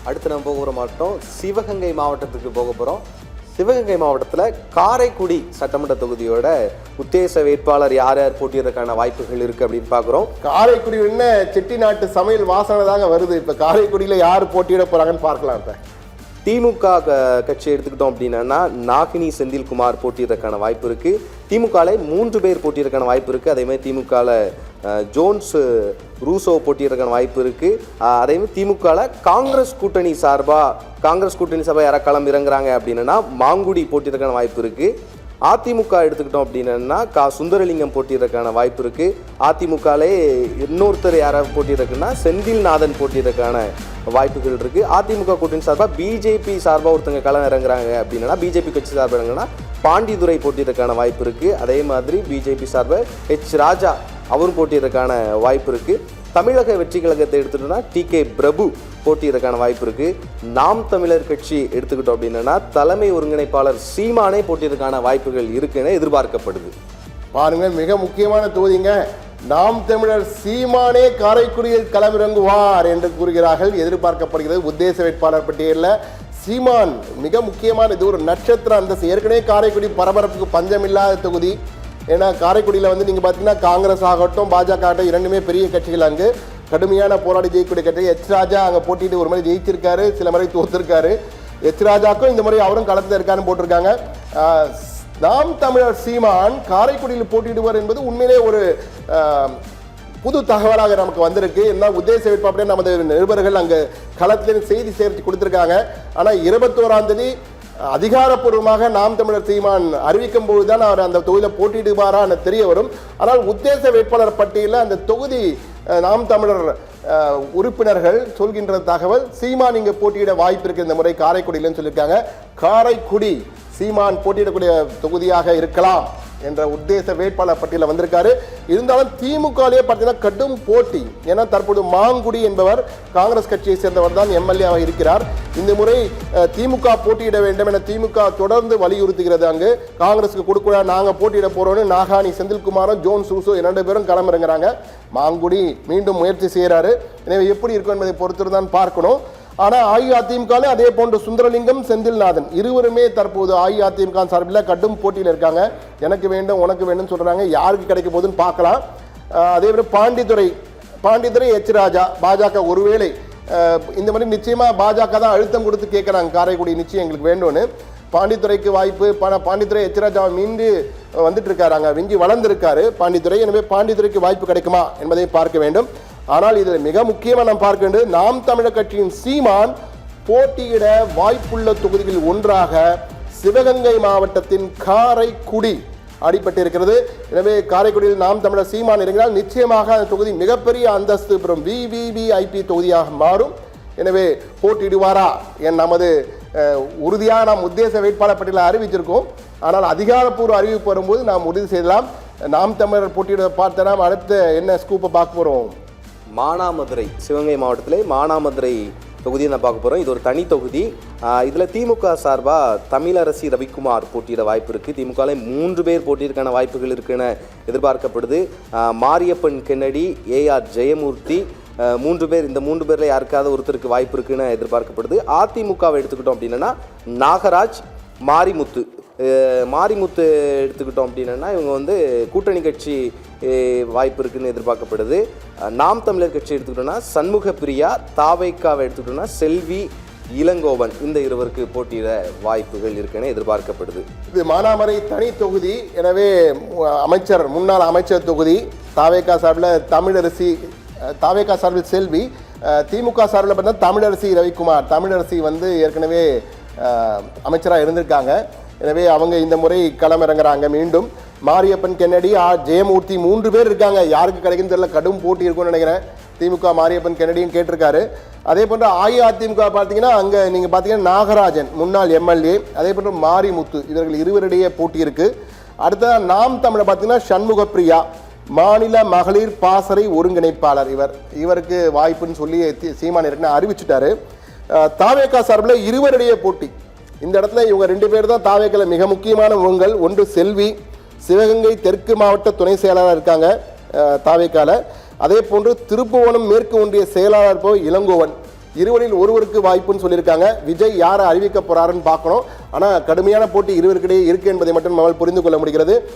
அடுத்து நம்ம போகிற மாவட்டம் சிவகங்கை மாவட்டத்துக்கு போக போகிறோம். சிவகங்கை மாவட்டத்தில் காரைக்குடி சட்டமன்ற தொகுதியோட உத்தேச வேட்பாளர் யார் யார் போட்டியிடறதுக்கான வாய்ப்புகள் இருக்குது அப்படின்னு பார்க்குறோம். காரைக்குடி என்ன செட்டிநாட்டு சமையல் வாசனை தாங்க வருது. இப்போ காரைக்குடியில் யார் போட்டியிட போகிறாங்கன்னு பார்க்கலாம். இப்போ திமுக கட்சி எடுத்துக்கிட்டோம் அப்படின்னா நாகினி செந்தில்குமார் போட்டியிடறதுக்கான வாய்ப்பு இருக்குது. திமுகவில் 3 பேர் போட்டியிடறதுக்கான வாய்ப்பு இருக்குது. அதேமாதிரி திமுகவில் ஜோன்ஸ் ரூசோ போட்டியிடறதுக்கான வாய்ப்பு இருக்குது. அதேமாதிரி திமுகவில் காங்கிரஸ் கூட்டணி சார்பாக யாராவது களம் இறங்குறாங்க அப்படின்னா மாங்குடி போட்டியிடறதுக்கான வாய்ப்பு இருக்குது. அதிமுக எடுத்துக்கிட்டோம் அப்படின்னா சுந்தரலிங்கம் போட்டியிடறதுக்கான வாய்ப்பு இருக்குது. அதிமுகலே இன்னொருத்தர் யாராவது போட்டியிடறதுக்குன்னா செந்தில்நாதன் போட்டியிடறதுக்கான வாய்ப்புகள் இருக்குது. அதிமுக கூட்டணி சார்பாக பிஜேபி சார்பாக ஒருத்தங்க களம் இறங்குறாங்க அப்படின்னா பிஜேபி கட்சி சார்பாக இறங்குன்னா பாண்டிதுரை போட்டியிடறதுக்கான வாய்ப்பு இருக்குது. அதே மாதிரி பிஜேபி சார்பாக ராஜா அவரும் போட்டியிடறதுக்கான வாய்ப்பு இருக்குது. தமிழக வெற்றி கழகத்தை எடுத்துட்டோம்னா TK பிரபு போட்டியிடறதுக்கான வாய்ப்பு இருக்குது. நாம் தமிழர் கட்சி எடுத்துக்கிட்டோம் அப்படின்னா தலைமை ஒருங்கிணைப்பாளர் சீமானே போட்டியிடறதுக்கான வாய்ப்புகள் இருக்குன்னு எதிர்பார்க்கப்படுது. பாருங்க, மிக முக்கியமான தொகுதிங்க. நாம் தமிழர் சீமானே காரைக்குடியில் களமிறங்குவார் என்று கூறுகிறார்கள். எதிர்பார்க்கப்படுகிறது. உத்தேச வேட்பாளர் பட்டியலில் சீமான் மிக முக்கியமான, இது ஒரு நட்சத்திர அந்தஸ்து. ஏற்கனவே காரைக்குடி பரபரப்புக்கு பஞ்சமில்லாத தொகுதி. ஏன்னா காரைக்குடியில் வந்து நீங்கள் பார்த்தீங்கன்னா காங்கிரஸ் ஆகட்டும் பாஜக ஆகட்டும் இரண்டுமே பெரிய கட்சிகள் அங்கு கடுமையான போராடி ஜெயிக்கக்கூடிய கட்சி. ராஜா அங்கே போட்டிட்டு ஒரு முறை ஜெயிச்சிருக்காரு, சில முறை தோத்துருக்காரு. ராஜாக்கும் இந்த முறை அவரும் களத்தில் இருக்காருன்னு போட்டிருக்காங்க. நாம் தமிழர் சீமான் காரைக்குடியில் போட்டியிடுவார் என்பது உண்மையிலே ஒரு புது தகவலாக நமக்கு வந்திருக்கு. என்ன உத்தேச வேட்பாளர் நமது நிருபர்கள் அங்கே களத்தில் செய்தி சேர்த்து கொடுத்துருக்காங்க. ஆனால் 21ஆம் தேதி அதிகாரப்பூர்வமாக நாம் தமிழர் சீமான் அறிவிக்கும் போதுதான் அவர் அந்த தொகுதியில் போட்டியிடுவாரா தெரிய வரும். ஆனால் உத்தேச வேட்பாளர் பட்டியலில் அந்த தொகுதி நாம் தமிழர் உறுப்பினர்கள் சொல்கின்ற தகவல் சீமான் இங்கே போட்டியிட வாய்ப்பு இருக்கு இந்த முறை காரைக்குடியிலன்னு சொல்லியிருக்காங்க. காரைக்குடி சீமான் போட்டியிடக்கூடிய தொகுதியாக இருக்கலாம் என்ற உத்தேச வேட்பாளர் பட்டியலில் வந்திருக்காரு. இருந்தாலும் திமுகவிலே பார்த்தீங்கன்னா கடும் போட்டி. ஏன்னா தற்போது மாங்குடி என்பவர் காங்கிரஸ் கட்சியை சேர்ந்தவர் தான் MLA-வாக இருக்கிறார். இந்த முறை திமுக போட்டியிட வேண்டும் என திமுக தொடர்ந்து வலியுறுத்துகிறது. அங்கு காங்கிரஸுக்கு கொடுக்கூட நாங்கள் போட்டியிட போறோம்னு நாகானி செந்தில்குமாரும் ஜோன்ஸ் ரூசோ 2 பேரும் களமிறங்குறாங்க. மாங்குடி மீண்டும் முயற்சி செய்கிறாரு. எனவே எப்படி இருக்கும் என்பதை பொறுத்து தான் பார்க்கணும். ஆனால் அஇஅதிமுக அதே போன்று சுந்தரலிங்கம் செந்தில்நாதன் இருவருமே தற்போது அஇஅதிமுக சார்பில் கடும் போட்டியில் இருக்காங்க. எனக்கு வேண்டும் உனக்கு வேண்டும் சொல்றாங்க. யாருக்கு கிடைக்க போகுதுன்னு பார்க்கலாம். அதே மாதிரி பாண்டிதுரை ராஜா பாஜக ஒருவேளை இந்த மாதிரி நிச்சயமா பாஜக தான் அழுத்தம் கொடுத்து கேட்கறாங்க. காரைக்குடி நிச்சயம் எங்களுக்கு வேண்டும்னு. பாண்டித்துறைக்கு வாய்ப்பு. பாண்டித்துறை ராஜா மீண்டு வந்துட்டு இருக்காரு, விஞ்சி வளர்ந்திருக்காரு பாண்டித்துறை. எனவே பாண்டித்துறைக்கு வாய்ப்பு கிடைக்குமா என்பதை பார்க்க வேண்டும். ஆனால் இதில் மிக முக்கியமாக நாம் பார்க்க வேண்டியது நாம் தமிழர் கட்சியின் சீமான் போட்டியிட வாய்ப்புள்ள தொகுதிகளில் ஒன்றாக சிவகங்கை மாவட்டத்தின் காரைக்குடி அடிபட்டிருக்கிறது. எனவே காரைக்குடியில் நாம் தமிழர் சீமான் இறங்கினால் நிச்சயமாக அந்த தொகுதி மிகப்பெரிய அந்தஸ்து பெறும் VVVIP தொகுதியாக மாறும். எனவே போட்டியிடுவாரா நமது உறுதியாக நாம் உத்தேச வேட்பாளர் பட்டியலை அறிவிச்சிருக்கோம். ஆனால் அதிகாரப்பூர்வ அறிவிப்பு வரும்போது நாம் உறுதி செய்யலாம். நாம் தமிழர் போட்டியிட பார்த்த நாம் அடுத்த என்ன ஸ்கூப்பை பார்க்க போகிறோம். மானாமதுரை சிவகங்கை மாவட்டத்திலே மானாமதுரை தொகுதியை நான் பார்க்க போகிறோம். இது ஒரு தனி தொகுதி. இதில் திமுக சார்பாக தமிழரசி ரவிக்குமார் போட்டியிட வாய்ப்பு இருக்குது. திமுகவில் 3 பேர் போட்டியிருக்கான வாய்ப்புகள் இருக்குன்னு எதிர்பார்க்கப்படுது. மாரியப்பன் கென்னடி, AR ஜெயமூர்த்தி 3 பேர். இந்த 3 பேரில் யாருக்காவது ஒருத்தருக்கு வாய்ப்பு இருக்குன்னு எதிர்பார்க்கப்படுது. அதிமுகவை எடுத்துக்கிட்டோம் அப்படின்னா நாகராஜ், மாரிமுத்து எடுத்துக்கிட்டோம் அப்படின்னா இவங்க வந்து கூட்டணி கட்சி வாய்ப்பு இருக்குன்னு எதிர்பார்க்கப்படுது. நாம் தமிழர் கட்சி எடுத்துக்கிட்டோம்னா சண்முக பிரியா, தாவைக்காவை எடுத்துக்கிட்டோம்னா செல்வி இளங்கோவன், இந்த இருவருக்கு போட்டியிட வாய்ப்புகள் இருக்குன்னு எதிர்பார்க்கப்படுது. இது மானாமரை தனி தொகுதி. எனவே முன்னாள் அமைச்சர் தொகுதி. தாவைக்கா சார்பில் தமிழரசி, தாவைக்கா சார்பில் செல்வி, திமுக சார்பில் பார்த்தீங்கன்னா தமிழரசி ரவிக்குமார். தமிழரசி வந்து ஏற்கனவே அமைச்சராக இருந்திருக்காங்க. எனவே அவங்க இந்த முறை களமிறங்குறாங்க மீண்டும். மாரியப்பன் கென்னடி, ஜெயமூர்த்தி 3 பேர் இருக்காங்க. யாருக்கு கிடைக்குன்னு தெரியல, கடும் போட்டி இருக்கும்னு நினைக்கிறேன். திமுக மாரியப்பன் கென்னடியும் கேட்டிருக்காரு. அதே போன்று அஇஅதிமுக பார்த்தீங்கன்னா அங்கே நீங்கள் பார்த்தீங்கன்னா நாகராஜன் முன்னாள் MLA, அதே போன்று மாரிமுத்து, இவர்கள் இருவரிடையே போட்டி இருக்கு. அடுத்ததான் நாம் தமிழர் பார்த்தீங்கன்னா சண்முக பிரியா, மாநில மகளிர் பாசறை ஒருங்கிணைப்பாளர். இவருக்கு வாய்ப்புன்னு சொல்லி சீமான் ஏற்கனவே அறிவிச்சுட்டாரு. தாவேகா சார்பில் இருவரிடையே போட்டி. இந்த இடத்துல இவங்க 2 பேர் தான் தாவேக்கால மிக முக்கியமான முகங்கள். ஒன்று செல்வி, சிவகங்கை தெற்கு மாவட்ட துணை செயலாளர் இருக்காங்க தாவேக்கால. அதே போன்று திருப்புவனம் மேற்கு ஒன்றிய செயலாளர் இளங்கோவன். இருவரில் ஒருவருக்கு வாய்ப்புன்னு சொல்லியிருக்காங்க. விஜய் யாரை அறிவிக்க போறாருன்னு பார்க்கணும். ஆனால் கடுமையான போட்டி இருவருக்கிடையே இருக்கு என்பதை மட்டும் நம்மால் புரிந்து கொள்ள முடிகிறது.